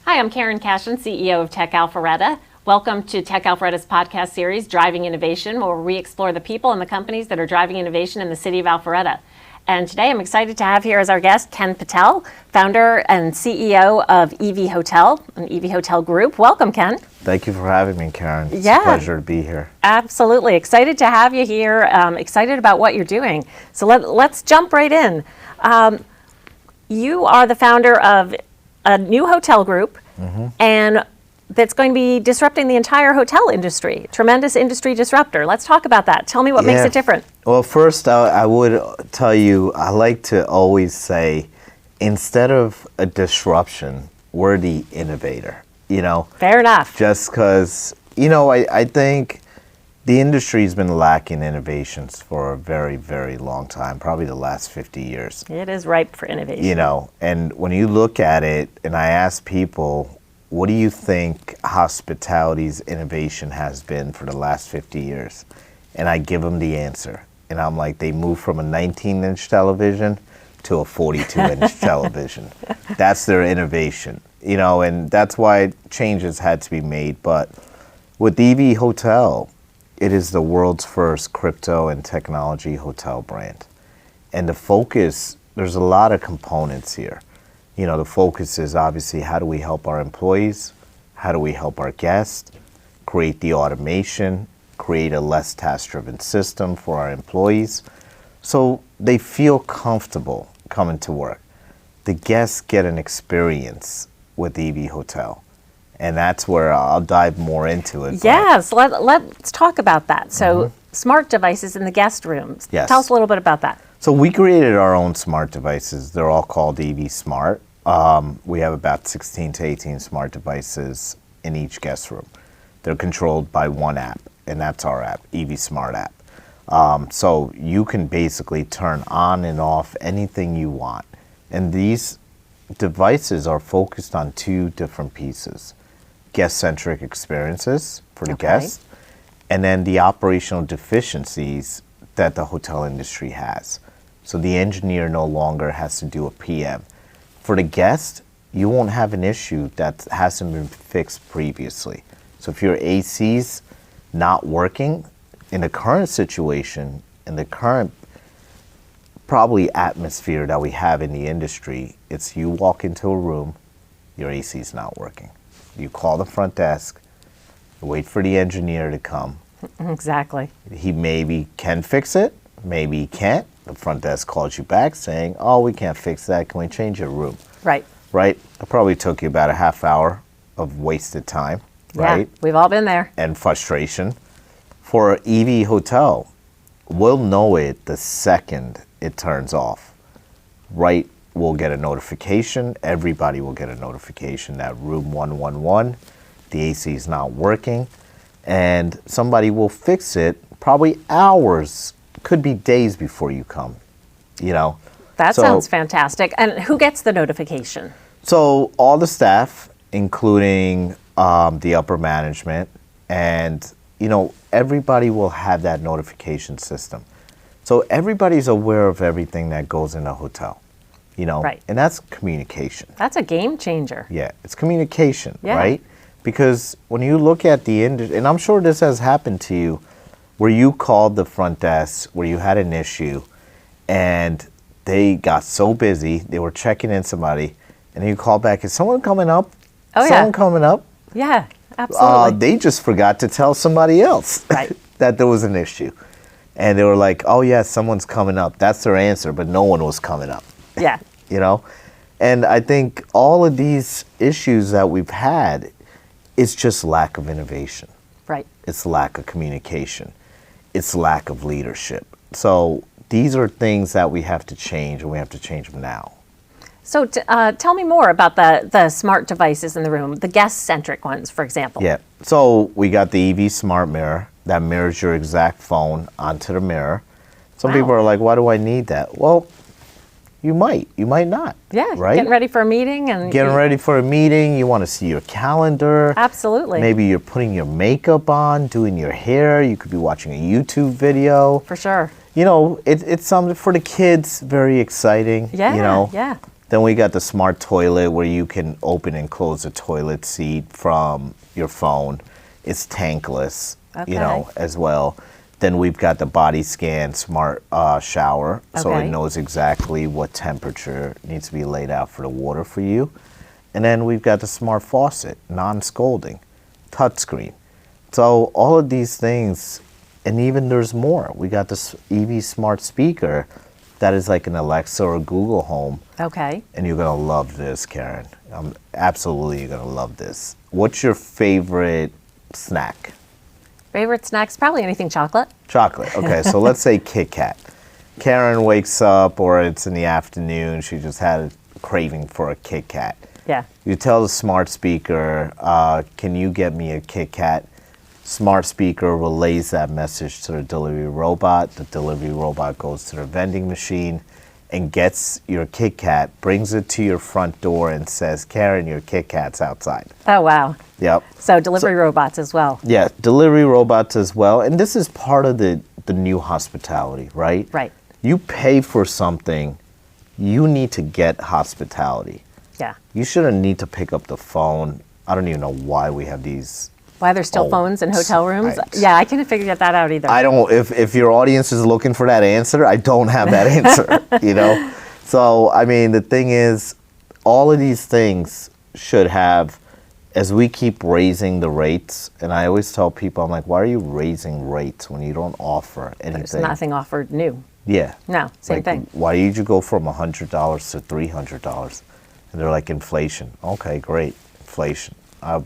Hi, I'm Karen Cashin, CEO of Tech Alpharetta. Welcome to Tech Alpharetta's podcast series, Driving Innovation, where we explore the people and the companies that are driving innovation in the city of Alpharetta. And today I'm excited to have here as our guest Ken Patel, founder and CEO of EV Hotel, an EV Hotel group. Welcome, Ken. Thank you for having me, Karen. It's a pleasure to be here. Absolutely. Excited to have you here. Excited about what you're doing. So let's jump right in. You are the founder of a new hotel group, and that's going to be disrupting the entire hotel industry. Tremendous industry disruptor. Let's talk about that. Tell me what makes it different. Well, first, I would tell you, I like to always say, instead of a disruption, we're the innovator, you know? Fair enough. Just because, you know, I think the industry's been lacking innovations for a very, very long time, probably the last 50 years. It is ripe for innovation. You know, and when you look at it, and I ask people, what do you think hospitality's innovation has been for the last 50 years? And I give them the answer. And I'm like, they moved from a 19-inch television to a 42-inch television. That's their innovation, you know, and that's why changes had to be made. But with EV Hotel, it is the world's first crypto and technology hotel brand. And the focus, there's a lot of components here. You know, the focus is obviously how do we help our employees? How do we help our guests? Create the automation, create a less task-driven system for our employees so they feel comfortable coming to work. The guests get an experience with EV Hotel. And that's where I'll dive more into it. Yes, let's talk about that. So smart devices in the guest rooms. Yes. Tell us a little bit about that. So we created our own smart devices. They're all called EV Smart. We have about 16 to 18 smart devices in each guest room. They're controlled by one app, and that's our app, EV Smart app. So you can basically turn on and off anything you want. And these devices are focused on two different pieces. Guest-centric experiences for the guests, and then the operational deficiencies that the hotel industry has. So the engineer no longer has to do a PM. For the guest, you won't have an issue that hasn't been fixed previously. So if your AC's not working, in the current situation, in the current probably atmosphere that we have in the industry, it's you walk into a room, your AC's not working. You call the front desk, wait for the engineer to come. Exactly. He maybe can fix it, maybe he can't. The front desk calls you back saying, oh, we can't fix that. Can we change your room? Right. Right? It probably took you about a half hour of wasted time, right? Yeah, we've all been there. And frustration. For EV Hotel, we'll know it the second it turns off. Right? We'll get a notification. Everybody will get a notification that room 111, the AC is not working, and somebody will fix it probably hours, could be days before you come, you know. That sounds fantastic. And who gets the notification? So all the staff, including the upper management, and, you know, everybody will have that notification system. So everybody's aware of everything that goes in a hotel. You know, and that's communication. That's a game changer. Yeah, it's communication, right? Because when you look at the industry, and I'm sure this has happened to you, where you called the front desk, where you had an issue, and they got so busy, they were checking in somebody, and then you call back, is someone coming up? Oh, someone coming up? Yeah, absolutely. They just forgot to tell somebody else that there was an issue. And they were like, oh, yeah, someone's coming up. That's their answer, but no one was coming up. Yeah. You know, and I think all of these issues that we've had is just lack of innovation. Right. It's lack of communication. It's lack of leadership. So these are things that we have to change, and we have to change them now. So tell me more about the smart devices in the room, the guest-centric ones, for example. Yeah. So we got the EV Smart Mirror that mirrors your exact phone onto the mirror. Some people are like, why do I need that? Well, you might not. Yeah, right? Getting ready for a meeting. Ready for a meeting, you want to see your calendar. Absolutely. Maybe you're putting your makeup on, doing your hair. You could be watching a YouTube video. For sure. You know, it's something for the kids, very exciting. Yeah, you know, yeah. Then we got the smart toilet where you can open and close the toilet seat from your phone. It's tankless, Okay. as well. Then we've got the body scan smart shower, so Okay. it knows exactly what temperature needs to be laid out for the water for you. And then we've got the smart faucet, non-scalding, touchscreen. So all of these things, and even there's more. We got this EV smart speaker that is like an Alexa or Google Home. Okay. And you're gonna love this, Karen. Absolutely, you're gonna love this. What's your favorite snack? Favorite snacks? Probably anything chocolate. Chocolate. Okay, so let's say Kit Kat. Karen wakes up, or it's in the afternoon. She just had a craving for a Kit Kat. Yeah. You tell the smart speaker, "Can you get me a Kit Kat?" Smart speaker relays that message to the delivery robot. The delivery robot goes to the vending machine and gets your Kit Kat, brings it to your front door, and says, "Karen, your Kit Kat's outside." Oh, wow. Yep. So delivery robots as well. Yeah, delivery robots as well. And this is part of the new hospitality, right? Right. You pay for something, you need to get hospitality. Yeah. You shouldn't need to pick up the phone. I don't even know why we have these. Why there's still Oh, phones in hotel rooms? right. Yeah, I couldn't figure that out either. I don't, if your audience is looking for that answer, I don't have that answer, So, I mean, the thing is, all of these things should have, as we keep raising the rates, and I always tell people, I'm like, why are you raising rates when you don't offer anything? There's nothing offered new. Yeah. No, same Like, thing. why did you go from $100 to $300? And they're like, inflation. Okay, great, inflation.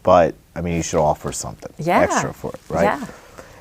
But, I mean, you should offer something Yeah. extra for it, right? Yeah.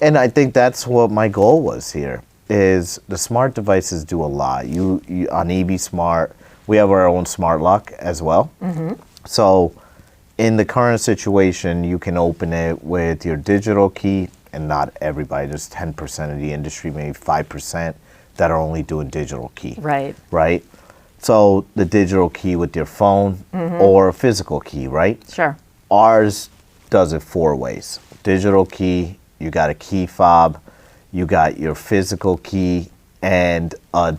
And I think that's what my goal was here, is the smart devices do a lot. You on EB Smart, we have our own smart lock as well. So in the current situation, you can open it with your digital key, and not everybody. There's 10% of the industry, maybe 5%, that are only doing digital key. Right. Right? So the digital key with your phone or a physical key, right? Sure. Ours does it 4 ways. Digital key, you got a key fob, you got your physical key, and a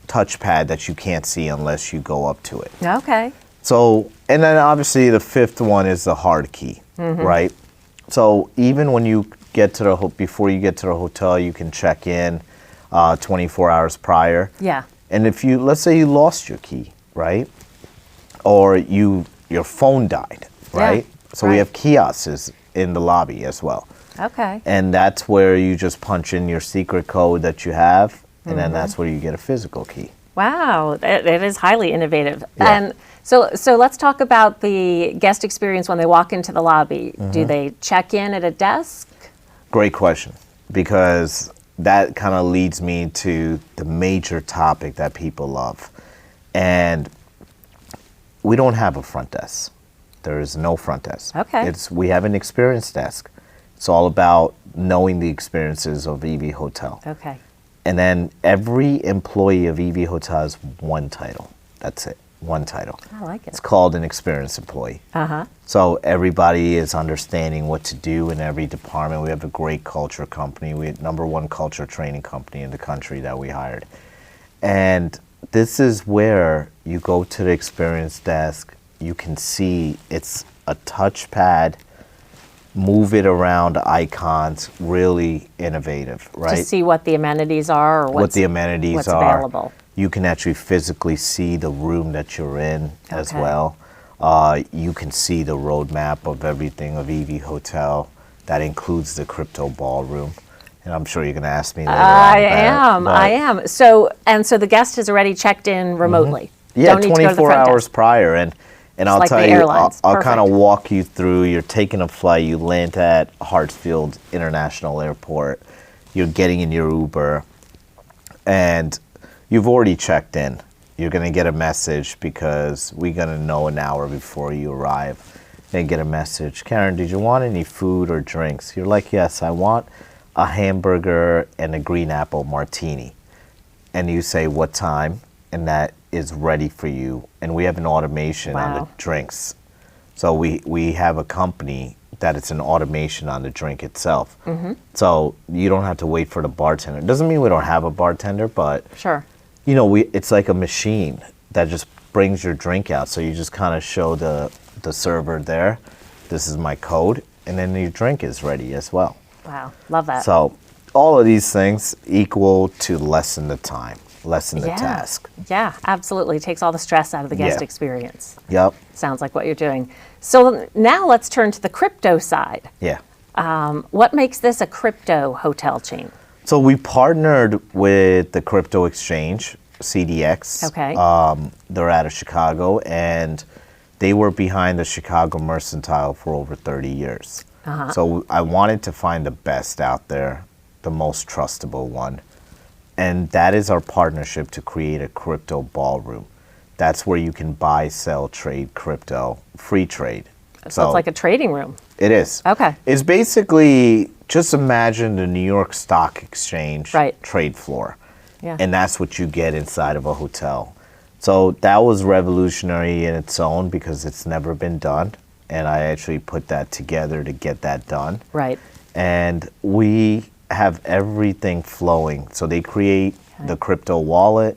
touchpad that you can't see unless you go up to it. Okay. So, and then obviously the 5th one is the hard key, right? So even when you get to the before you get to the hotel, you can check in 24 hours prior. Yeah. And if you, let's say you lost your key, right? Or your phone died, right? So we right. have kiosks in the lobby as well. Okay. And that's where you just punch in your secret code that you have, and then that's where you get a physical key. Wow, it is highly innovative. Yeah. And so let's talk about the guest experience when they walk into the lobby. Do they check in at a desk? Great question, because that kind of leads me to the major topic that people love. And we don't have a front desk. There is no front desk. Okay. We have an experience desk. It's all about knowing the experiences of EV Hotel. Okay. And then every employee of EV Hotel has one title. That's it, one title. I like it. It's called an experience employee. Uh-huh. So everybody is understanding what to do in every department. We have a great culture company. We have #1 culture training company in the country that we hired. And this is where you go to the experience desk. You can see it's a touchpad, move it around, icons, really innovative, right? To see what the amenities are or What the amenities what's are. available. You can actually physically see the room that you're in as Okay. well. You can see the roadmap of everything of EV Hotel. That includes the crypto ballroom. And I'm sure you're going to ask me later on I about it, I am. So the guest has already checked in remotely. Yeah, Don't need to go to the 24 front hours desk. prior. And I'll like tell the you, airlines. I'll kind of Perfect. walk you through. You're taking a flight, you land at Hartsfield International Airport, you're getting in your Uber, and you've already checked in. You're going to get a message because we're going to know an hour before you arrive. Then get a message, "Karen, did you want any food or drinks?" You're like, "Yes, I want a hamburger and a green apple martini." And you say, "What time?" And that is ready for you. And we have an automation on the Wow. drinks. So we have a company that it's an automation on the drink itself. So you don't have to wait for the bartender. It doesn't mean we don't have a bartender, but Sure. it's like a machine that just brings your drink out. So you just kind of show the server there, this is my code, and then your drink is ready as well. Wow, love that. So all of these things equal to lessen the time, lessen the Yeah. task. Yeah, absolutely. It takes all the stress out of the guest Yeah. experience. Yep. Sounds like what you're doing. So now let's turn to the crypto side. Yeah. What makes this a crypto hotel chain? So we partnered with the crypto exchange, CDX. Okay. They're out of Chicago, and they were behind the Chicago Mercantile for over 30 years. So I wanted to find the best out there, the most trustable one. And that is our partnership to create a crypto ballroom. That's where you can buy, sell, trade crypto, free trade. So it's like a trading room. It is. Okay. It's basically, just imagine the New York Stock Exchange Right. trade floor. Yeah. And that's what you get inside of a hotel. So that was revolutionary in its own because it's never been done. And I actually put that together to get that done. Right. And we have everything flowing. So they create the crypto wallet.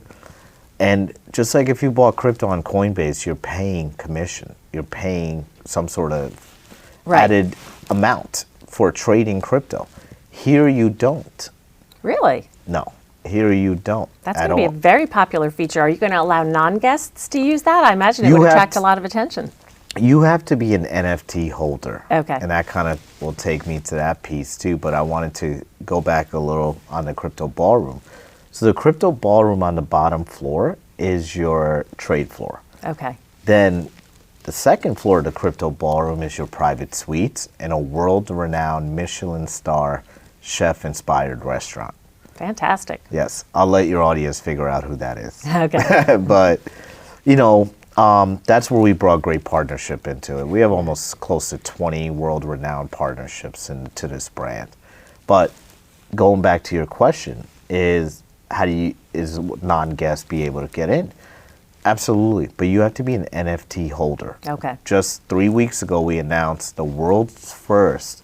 And just like if you bought crypto on Coinbase, you're paying commission. You're paying some sort of Right. added amount for trading crypto. Here you don't. Really? No, here you don't. That's at going to be a all. very popular feature. Are you going to allow non-guests to use that? I imagine it You would have attract to- a lot of attention. You have to be an NFT holder. Okay. And that kind of will take me to that piece too, but I wanted to go back a little on the crypto ballroom. So the crypto ballroom on the bottom floor is your trade floor. Okay. Then the second floor of the crypto ballroom is your private suites and a world-renowned Michelin star chef-inspired restaurant. Fantastic. Yes, I'll let your audience figure out who that is. Okay. But, that's where we brought great partnership into it. We have almost close to 20 world-renowned partnerships into this brand. But going back to your question, is non-guests be able to get in? Absolutely, but you have to be an NFT holder. Okay. Just 3 weeks ago, we announced the world's first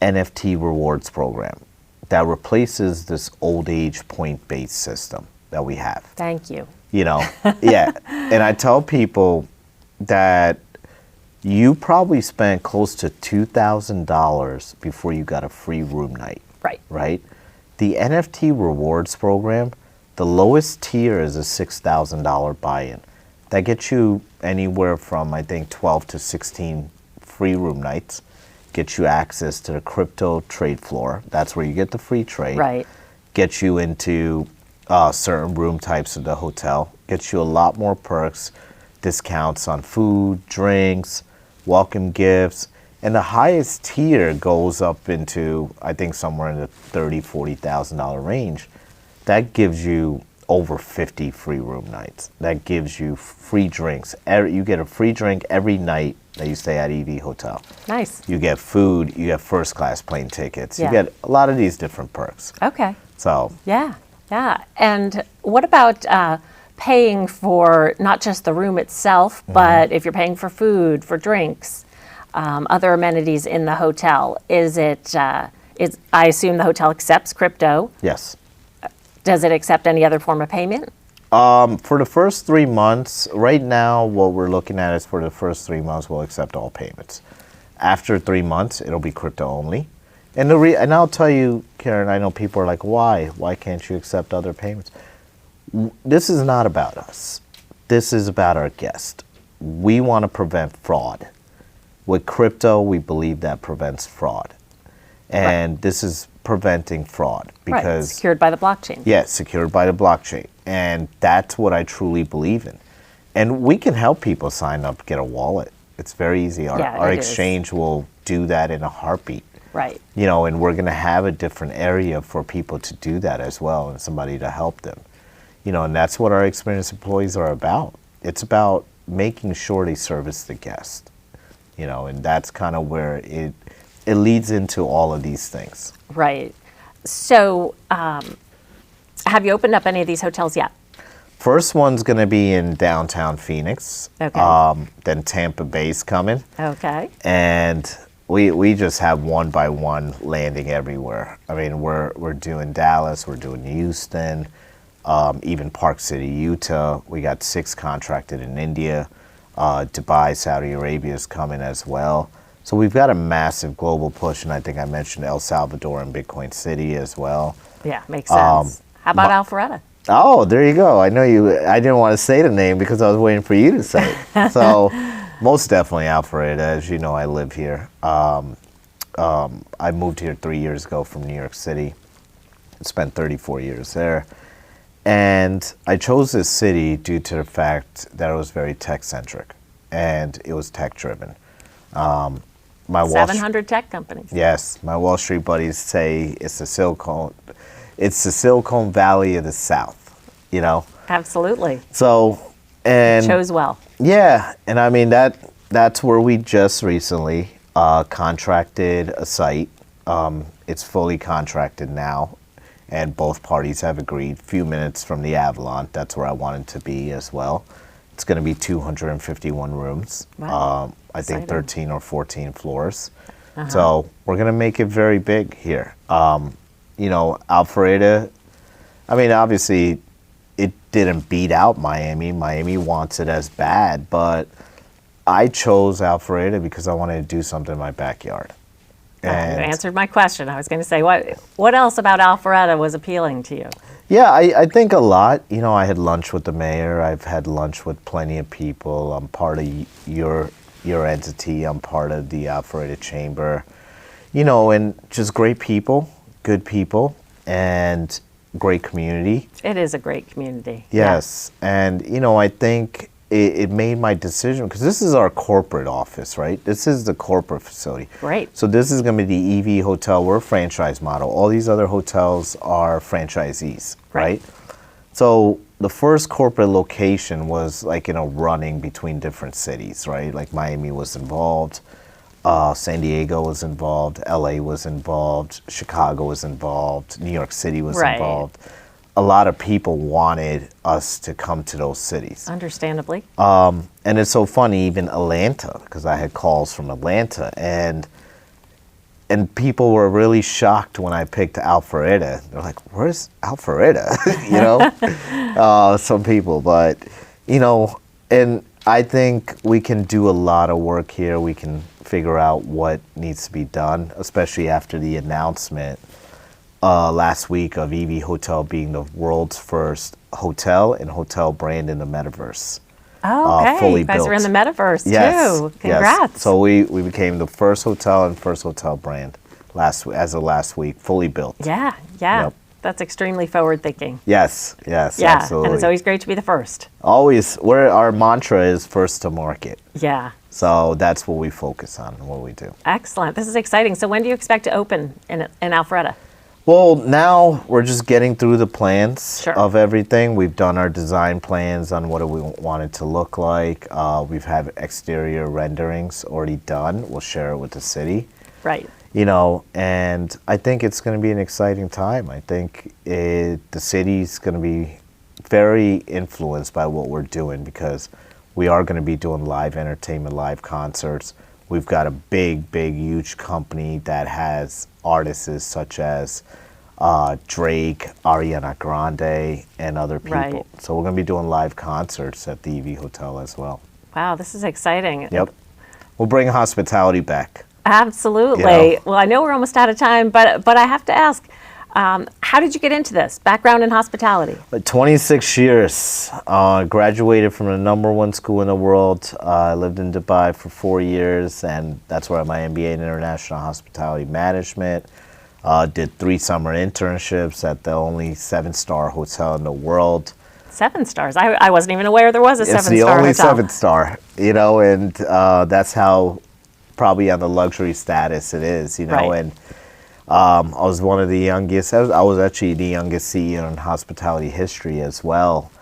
NFT rewards program that replaces this old age point-based system that we have. Thank you. Yeah. And I tell people that you probably spent close to $2,000 before you got a free room night. Right. Right? The NFT rewards program, the lowest tier is a $6,000 buy-in. That gets you anywhere from, I think, 12 to 16 free room nights, gets you access to the crypto trade floor. That's where you get the free trade. Right. Gets you into certain room types of the hotel, gets you a lot more perks, discounts on food, drinks, welcome gifts. And the highest tier goes up into, I think, somewhere in the $30,000, $40,000 range. That gives you over 50 free room nights. That gives you free drinks. You get a free drink every night that you stay at EV Hotel. Nice. You get food, you get first class plane tickets. Yeah. You get a lot of these different perks. Okay. So, Yeah. Yeah. And what about paying for not just the room itself, but if you're paying for food, for drinks, other amenities in the hotel? I assume the hotel accepts crypto. yes. Does it accept any other form of payment? For the first 3 months, right now, what we're looking at is for the first 3 months, we'll accept all payments. After 3 months, it'll be crypto only. And and I'll tell you, Karen, I know people are like, why? Why can't you accept other payments? This is not about us. This is about our guest. We want to prevent fraud. With crypto, we believe that prevents fraud. And this is preventing fraud Right. because Secured by the blockchain. yeah, secured by the blockchain. And that's what I truly believe in. And we can help people sign up, get a wallet. It's very easy. Our it is. exchange will do that in a heartbeat. Right. And we're going to have a different area for people to do that as well and somebody to help them. And that's what our experienced employees are about. It's about making sure they service the guest. And that's kind of where it leads into all of these things. Right. So, have you opened up any of these hotels yet? First one's going to be in downtown Phoenix. Okay. Then Tampa Bay's coming. Okay. And we just have one by one landing everywhere. I mean, we're doing Dallas, we're doing Houston, even Park City, Utah. We got 6 contracted in India. Dubai, Saudi Arabia is coming as well. So we've got a massive global push, and I think I mentioned El Salvador and Bitcoin City as well. Yeah, makes sense. How about Alpharetta? Oh, there you go. I know you. I didn't want to say the name because I was waiting for you to say it. So, most definitely Alpharetta. As you know, I live here. I moved here 3 years ago from New York City. Spent 34 years there. And I chose this city due to the fact that it was very tech-centric and it was tech-driven. My 700 tech companies. Yes, my Wall Street buddies say it's the Silicon Valley of the South, you know? Absolutely. So, and chose well. Yeah, and I mean that's where we just recently contracted a site. It's fully contracted now, and both parties have agreed. Few minutes from the Avalon, that's where I wanted to be as well. It's going to be 251 rooms. Wow. I think Exciting. 13 or 14 floors. So we're going to make it very big here. You know, Alpharetta, I mean, obviously it didn't beat out Miami. Miami wants it as bad, but I chose Alpharetta because I wanted to do something in my backyard. You answered my question. I was going to say, what else about Alpharetta was appealing to you? Yeah, I think a lot. You know, I had lunch with the mayor. I've had lunch with plenty of people. I'm part of your entity. I'm part of the Alpharetta Chamber. You know, and just great people, good people, and great community. It is a great community. Yes, and you know, I think it made my decision because this is our corporate office, right? This is the corporate facility. Great. So this is going to be the EV hotel. We're a franchise model. All these other hotels are franchisees, right? So the first corporate location was like in a running between different cities, right? Like Miami was involved, San Diego was involved, LA was involved, Chicago was involved, New York City was involved. A lot of people wanted us to come to those cities. Understandably. And it's so funny, even Atlanta, because I had calls from Atlanta, and people were really shocked when I picked Alpharetta. They're like, "Where's Alpharetta?" You know, some people, but you know, and I think we can do a lot of work here. We can figure out what needs to be done, especially after the announcement last week of EV Hotel being the world's first hotel and hotel brand in the metaverse. Oh, okay. Fully You guys built. are in the metaverse Yes, too. Congrats. yes. So we became the first hotel and first hotel brand as of last week, fully built. Yeah. Yep. That's extremely forward thinking. Yes, Yeah, absolutely. and it's always great to be the first. Always, our mantra is first to market. Yeah. So that's what we focus on, what we do. Excellent. This is exciting. So when do you expect to open in Alpharetta? Well, now we're just getting through the plans Sure. of everything. We've done our design plans on what we want it to look like. We've had exterior renderings already done. We'll share it with the city. Right. You know, and I think it's going to be an exciting time. I think the city's going to be very influenced by what we're doing because we are going to be doing live entertainment, live concerts. We've got a big, huge company that has artists such as Drake, Ariana Grande, and other people. Right. So we're going to be doing live concerts at the EV Hotel as well. Wow, this is exciting. Yep. We'll bring hospitality back. Absolutely. You know. Well, I know we're almost out of time, but I have to ask, how did you get into this? Background in hospitality? 26 years. Graduated from the #1 school in the world. I lived in Dubai for 4 years, and that's where I had my MBA in International Hospitality Management. Did 3 summer internships at the only 7-star hotel in the world. 7 stars. I wasn't even aware there was a 7-star hotel. It's the only 7-star, you know, and that's how probably on the luxury status it is, you know, Right. and I was one of the youngest. I was actually the youngest CEO in hospitality history as well.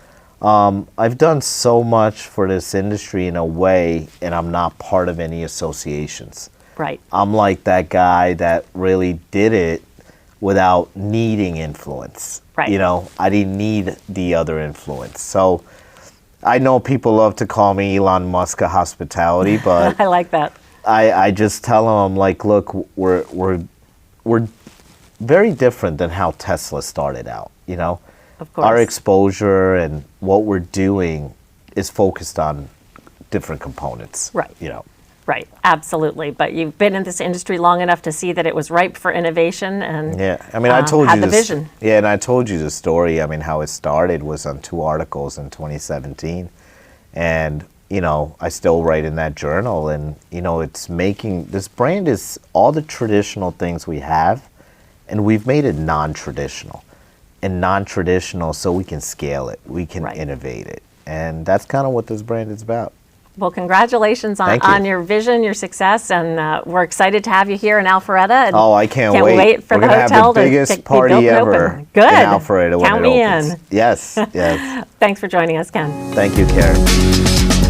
I've done so much for this industry in a way, and I'm not part of any associations. Right. I'm like that guy that really did it without needing influence. Right. You know, I didn't need the other influence. So I know people love to call me Elon Musk of hospitality, but I like that. I just tell them, I'm like, look, we're very different than how Tesla started out, you know? Of course. our exposure and what we're doing is focused on different components. Right. You know. Right, absolutely. But you've been in this industry long enough to see that it was ripe for innovation and Yeah, I mean, I told had you the this, vision. Yeah, and I told you the story. I mean, how it started was on 2 articles in 2017, and you know, I still write in that journal, and you know, it's making this brand is all the traditional things we have, and we've made it non-traditional, and non-traditional so we can scale it, we can Right. innovate it, and that's kind of what this brand is about. Well, congratulations Thank you. on your vision, your success, and we're excited to have you here in Alpharetta. And Oh, I can't wait for We're the gonna hotel have the to biggest be built party and ever open. Good. in Alpharetta when Count it me opens. in. Yes, yes. Thanks for joining us, Ken. Thank you, Karen.